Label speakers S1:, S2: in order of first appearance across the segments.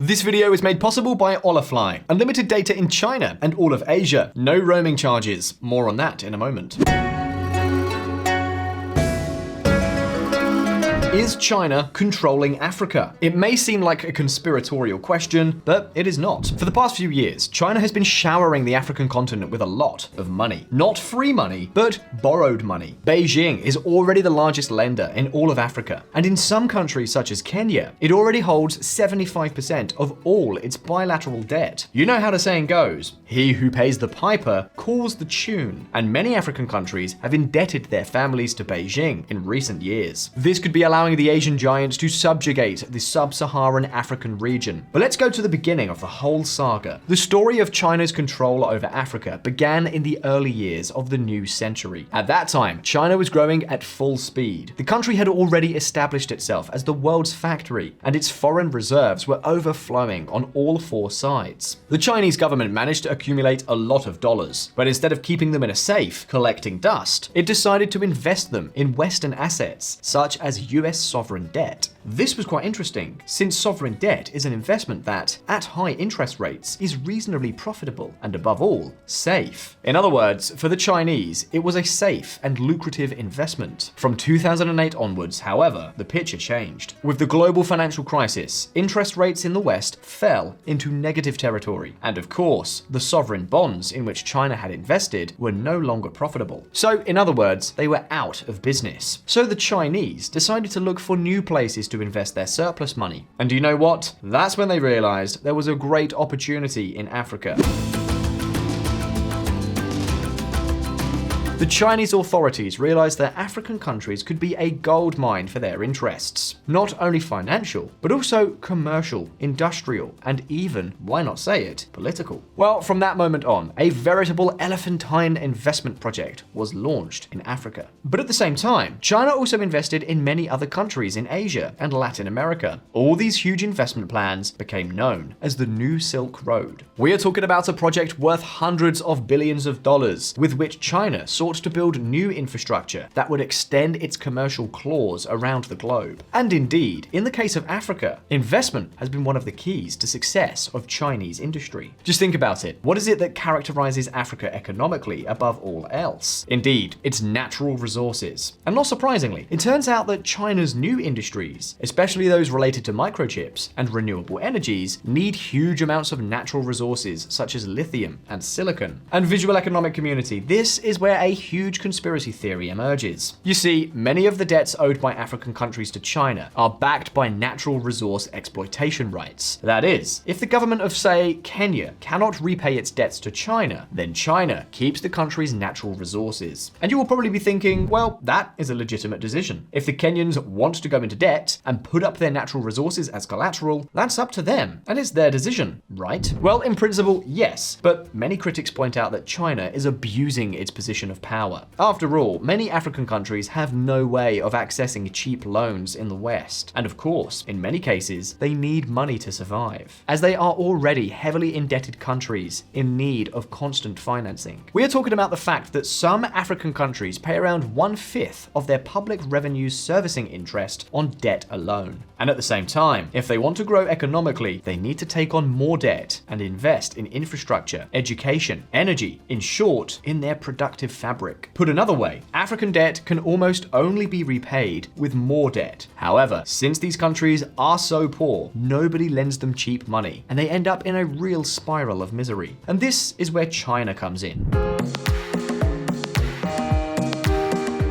S1: This video is made possible by Olafly, unlimited data in China and all of Asia, no roaming charges. More on that in a moment. Is China controlling Africa? It may seem like a conspiratorial question, but it is not. For the past few years, China has been showering the African continent with a lot of money. Not free money, but borrowed money. Beijing is already the largest lender in all of Africa, and in some countries such as Kenya, it already holds 75% of all its bilateral debt. You know how the saying goes, he who pays the piper calls the tune, and many African countries have indebted their families to Beijing in recent years. This could be allowing the Asian giant to subjugate the sub-Saharan African region. But let's go to the beginning of the whole saga. The story of China's control over Africa began in the early years of the new century. At that time, China was growing at full speed. The country had already established itself as the world's factory, and its foreign reserves were overflowing on all four sides. The Chinese government managed to accumulate a lot of dollars, but instead of keeping them in a safe, collecting dust, it decided to invest them in Western assets, such as US sovereign debt. This was quite interesting, since sovereign debt is an investment that, at high interest rates, is reasonably profitable and, above all, safe. In other words, for the Chinese, it was a safe and lucrative investment. From 2008 onwards, however, the picture changed. With the global financial crisis, interest rates in the West fell into negative territory, and of course, the sovereign bonds in which China had invested were no longer profitable. So, in other words, they were out of business. So the Chinese decided to look for new places to invest their surplus money. And do you know what? That's when they realized there was a great opportunity in Africa. The Chinese authorities realized that African countries could be a gold mine for their interests. Not only financial, but also commercial, industrial, and even, why not say it, political. Well, from that moment on, a veritable elephantine investment project was launched in Africa. But at the same time, China also invested in many other countries in Asia and Latin America. All these huge investment plans became known as the New Silk Road. We are talking about a project worth hundreds of billions of dollars, with which China sought to build new infrastructure that would extend its commercial claws around the globe. And indeed, in the case of Africa, investment has been one of the keys to success of Chinese industry. Just think about it. What is it that characterizes Africa economically above all else? Indeed, its natural resources. And not surprisingly, it turns out that China's new industries, especially those related to microchips and renewable energies, need huge amounts of natural resources such as lithium and silicon. And Visualeconomik community, this is where a huge conspiracy theory emerges. You see, many of the debts owed by African countries to China are backed by natural resource exploitation rights. That is, if the government of, say, Kenya cannot repay its debts to China, then China keeps the country's natural resources. And you will probably be thinking, well, that is a legitimate decision. If the Kenyans want to go into debt and put up their natural resources as collateral, that's up to them, and it's their decision, right? Well, in principle, yes, but many critics point out that China is abusing its position of power. After all, many African countries have no way of accessing cheap loans in the West. And of course, in many cases, they need money to survive, as they are already heavily indebted countries in need of constant financing. We are talking about the fact that some African countries pay around 1/5 of their public revenues servicing interest on debt alone. And at the same time, if they want to grow economically, they need to take on more debt and invest in infrastructure, education, energy, in short, in their productive fabric. Put another way, African debt can almost only be repaid with more debt. However, since these countries are so poor, nobody lends them cheap money, and they end up in a real spiral of misery. And this is where China comes in.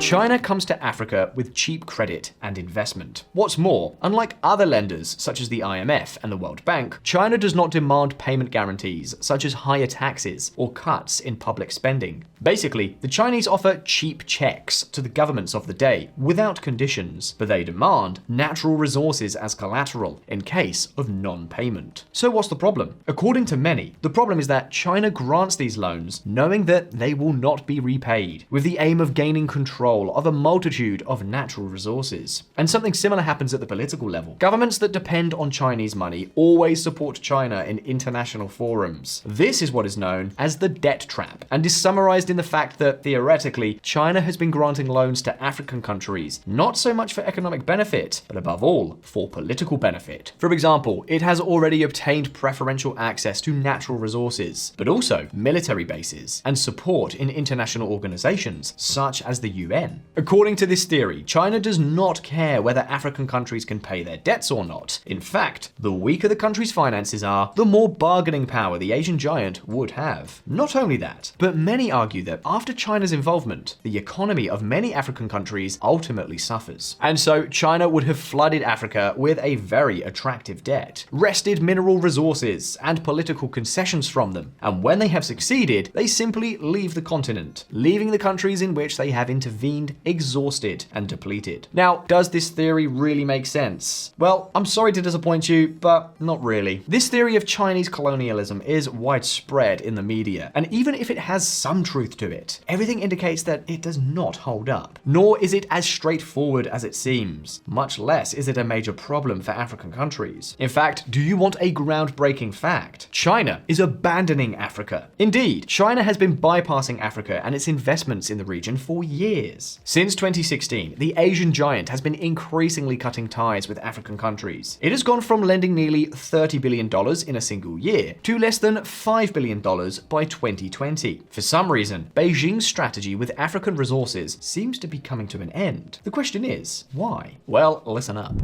S1: China comes to Africa with cheap credit and investment. What's more, unlike other lenders such as the IMF and the World Bank, China does not demand payment guarantees such as higher taxes or cuts in public spending. Basically, the Chinese offer cheap checks to the governments of the day without conditions, but they demand natural resources as collateral in case of non-payment. So what's the problem? According to many, the problem is that China grants these loans knowing that they will not be repaid, with the aim of gaining control control of a multitude of natural resources. And something similar happens at the political level. Governments that depend on Chinese money always support China in international forums. This is what is known as the debt trap, and is summarized in the fact that, theoretically, China has been granting loans to African countries, not so much for economic benefit, but above all, for political benefit. For example, it has already obtained preferential access to natural resources, but also military bases, and support in international organizations, such as the UN. According to this theory, China does not care whether African countries can pay their debts or not. In fact, the weaker the country's finances are, the more bargaining power the Asian giant would have. Not only that, but many argue that after China's involvement, the economy of many African countries ultimately suffers. And so China would have flooded Africa with a very attractive debt, wrested mineral resources and political concessions from them, and when they have succeeded, they simply leave the continent, leaving the countries in which they have intervened exhausted and depleted. Now, does this theory really make sense? Well, I'm sorry to disappoint you, but not really. This theory of Chinese colonialism is widespread in the media, and even if it has some truth to it, everything indicates that it does not hold up. Nor is it as straightforward as it seems. Much less is it a major problem for African countries. In fact, do you want a groundbreaking fact? China is abandoning Africa. Indeed, China has been bypassing Africa and its investments in the region for years. Since 2016, the Asian giant has been increasingly cutting ties with African countries. It has gone from lending nearly $30 billion in a single year to less than $5 billion by 2020. For some reason, Beijing's strategy with African resources seems to be coming to an end. The question is, why? Well, listen up.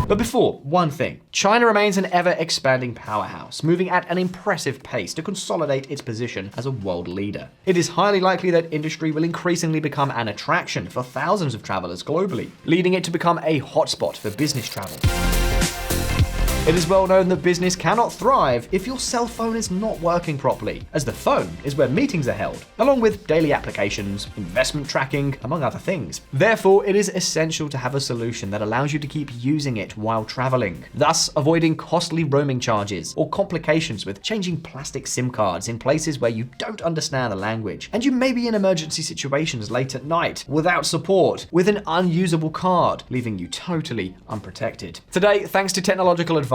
S1: But before, one thing. China remains an ever-expanding powerhouse, moving at an impressive pace to consolidate its position as a world leader. It is highly likely that industry will increasingly become an attraction for thousands of travelers globally, leading it to become a hotspot for business travel. It is well known that business cannot thrive if your cell phone is not working properly, as the phone is where meetings are held, along with daily applications, investment tracking, among other things. Therefore, it is essential to have a solution that allows you to keep using it while traveling, thus avoiding costly roaming charges or complications with changing plastic SIM cards in places where you don't understand the language, and you may be in emergency situations late at night without support, with an unusable card, leaving you totally unprotected. Today, thanks to technological advances,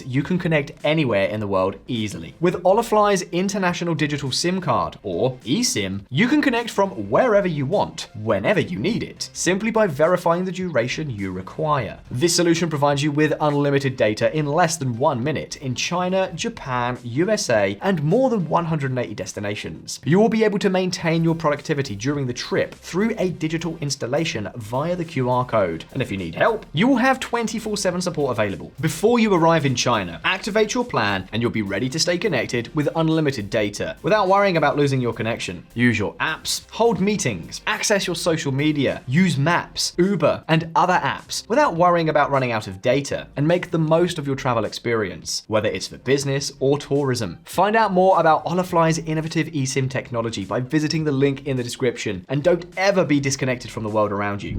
S1: you can connect anywhere in the world easily. With Olafly's International Digital SIM Card, or eSIM, you can connect from wherever you want, whenever you need it, simply by verifying the duration you require. This solution provides you with unlimited data in less than 1 minute in China, Japan, USA, and more than 180 destinations. You will be able to maintain your productivity during the trip through a digital installation via the QR code. And if you need help, you will have 24/7 support available. Before you arrive in China, activate your plan and you'll be ready to stay connected with unlimited data without worrying about losing your connection. Use your apps, hold meetings, access your social media, use Maps, Uber, and other apps without worrying about running out of data, and make the most of your travel experience, whether it's for business or tourism. Find out more about Olafly's innovative eSIM technology by visiting the link in the description, and don't ever be disconnected from the world around you.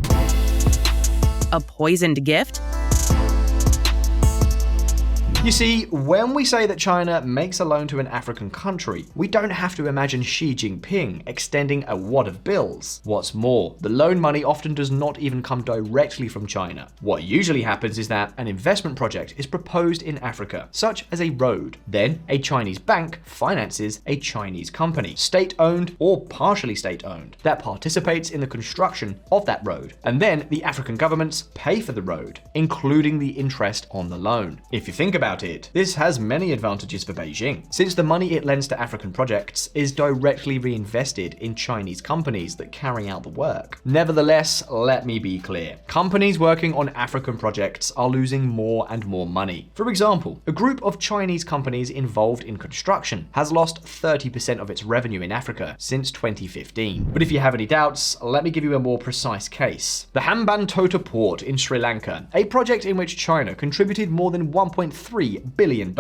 S2: A poisoned gift?
S1: You see, when we say that China makes a loan to an African country, we don't have to imagine Xi Jinping extending a wad of bills. What's more, the loan money often does not even come directly from China. What usually happens is that an investment project is proposed in Africa, such as a road. Then, a Chinese bank finances a Chinese company, state-owned or partially state-owned, that participates in the construction of that road. And then the African governments pay for the road, including the interest on the loan. If you think about it, this has many advantages for Beijing, since the money it lends to African projects is directly reinvested in Chinese companies that carry out the work. Nevertheless, let me be clear. Companies working on African projects are losing more and more money. For example, a group of Chinese companies involved in construction has lost 30% of its revenue in Africa since 2015. But if you have any doubts, let me give you a more precise case. The Hambantota port in Sri Lanka, a project in which China contributed more than $1.3 $3 billion.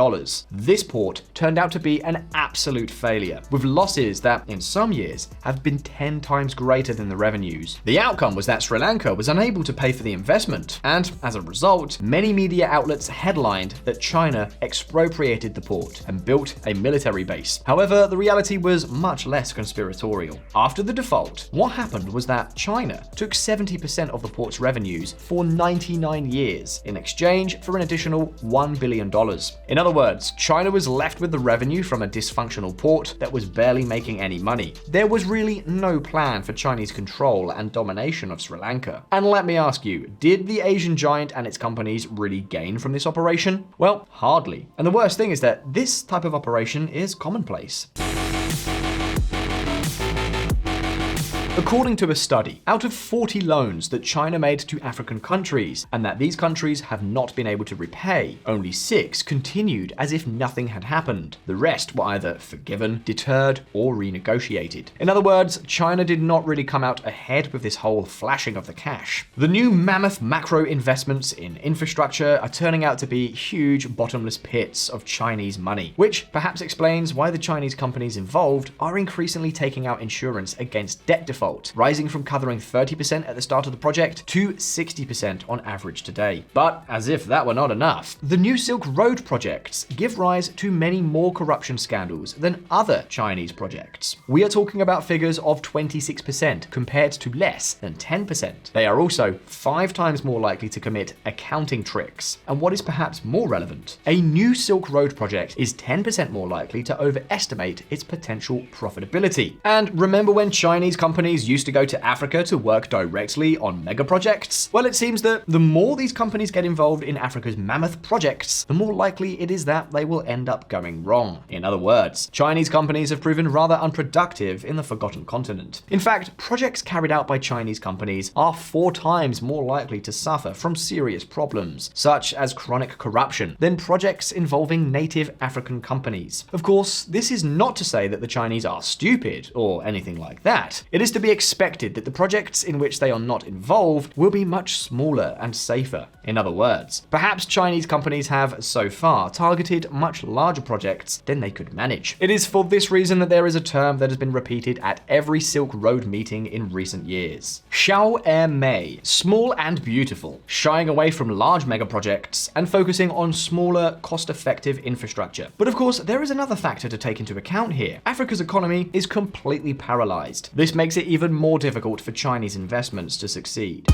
S1: This port turned out to be an absolute failure, with losses that, in some years, have been 10 times greater than the revenues. The outcome was that Sri Lanka was unable to pay for the investment, and as a result, many media outlets headlined that China expropriated the port and built a military base. However, the reality was much less conspiratorial. After the default, what happened was that China took 70% of the port's revenues for 99 years in exchange for an additional $1 billion. In other words, China was left with the revenue from a dysfunctional port that was barely making any money. There was really no plan for Chinese control and domination of Sri Lanka. And let me ask you, did the Asian giant and its companies really gain from this operation? Well, hardly. And the worst thing is that this type of operation is commonplace. According to a study, out of 40 loans that China made to African countries, and that these countries have not been able to repay, only 6 continued as if nothing had happened. The rest were either forgiven, deterred, or renegotiated. In other words, China did not really come out ahead with this whole flashing of the cash. The new mammoth macro investments in infrastructure are turning out to be huge bottomless pits of Chinese money, which perhaps explains why the Chinese companies involved are increasingly taking out insurance against debt default, rising from covering 30% at the start of the project to 60% on average today. But as if that were not enough, the new Silk Road projects give rise to many more corruption scandals than other Chinese projects. We are talking about figures of 26% compared to less than 10%. They are also 5 times more likely to commit accounting tricks. And what is perhaps more relevant, a new Silk Road project is 10% more likely to overestimate its potential profitability. And remember when Chinese companies used to go to Africa to work directly on mega projects? Well, it seems that the more these companies get involved in Africa's mammoth projects, the more likely it is that they will end up going wrong. In other words, Chinese companies have proven rather unproductive in the forgotten continent. In fact, projects carried out by Chinese companies are 4 times more likely to suffer from serious problems, such as chronic corruption, than projects involving native African companies. Of course, this is not to say that the Chinese are stupid or anything like that. It is to be expected that the projects in which they are not involved will be much smaller and safer. In other words, perhaps Chinese companies have, so far, targeted much larger projects than they could manage. It is for this reason that there is a term that has been repeated at every Silk Road meeting in recent years. Xiao Er Mei, small and beautiful, shying away from large mega projects and focusing on smaller, cost-effective infrastructure. But of course, there is another factor to take into account here. Africa's economy is completely paralyzed. This makes it even more difficult for Chinese investments to succeed.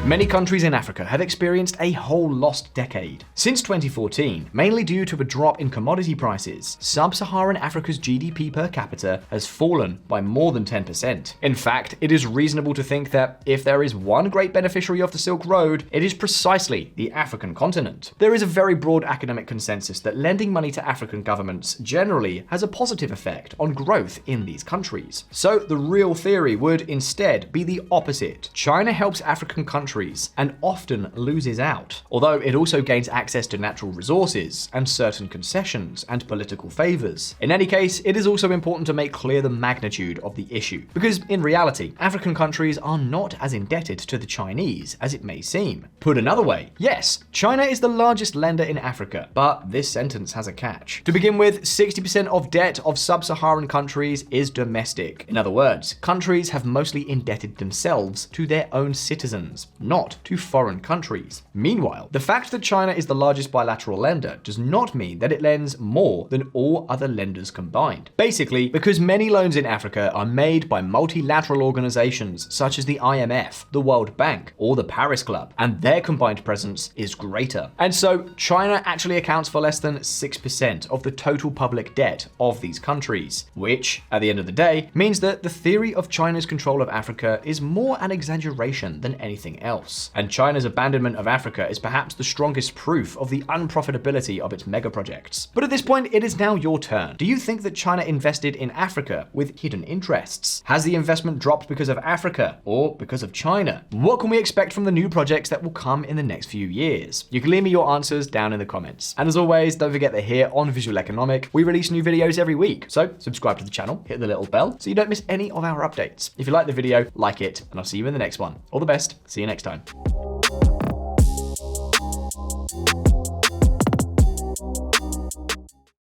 S1: Many countries in Africa have experienced a whole lost decade. Since 2014, mainly due to a drop in commodity prices, sub-Saharan Africa's GDP per capita has fallen by more than 10%. In fact, it is reasonable to think that if there is one great beneficiary of the Silk Road, it is precisely the African continent. There is a very broad academic consensus that lending money to African governments generally has a positive effect on growth in these countries. So the real theory would instead be the opposite. China helps African countries and often loses out, although it also gains access to natural resources and certain concessions and political favors. In any case, it is also important to make clear the magnitude of the issue, because in reality, African countries are not as indebted to the Chinese as it may seem. Put another way, yes, China is the largest lender in Africa, but this sentence has a catch. To begin with, 60% of debt of sub-Saharan countries is domestic. In other words, countries have mostly indebted themselves to their own citizens, not to foreign countries. Meanwhile, the fact that China is the largest bilateral lender does not mean that it lends more than all other lenders combined. Basically, because many loans in Africa are made by multilateral organizations such as the IMF, the World Bank, or the Paris Club, and their combined presence is greater. And so, China actually accounts for less than 6% of the total public debt of these countries, which, at the end of the day, means that the theory of China's control of Africa is more an exaggeration than anything else. And China's abandonment of Africa is perhaps the strongest proof of the unprofitability of its mega projects. But at this point, it is now your turn. Do you think that China invested in Africa with hidden interests? Has the investment dropped because of Africa or because of China? What can we expect from the new projects that will come in the next few years? You can leave me your answers down in the comments. And as always, don't forget that here on Visualeconomik, we release new videos every week. So subscribe to the channel, hit the little bell so you don't miss any of our updates. If you like the video, like it, and I'll see you in the next one. All the best. See you next time.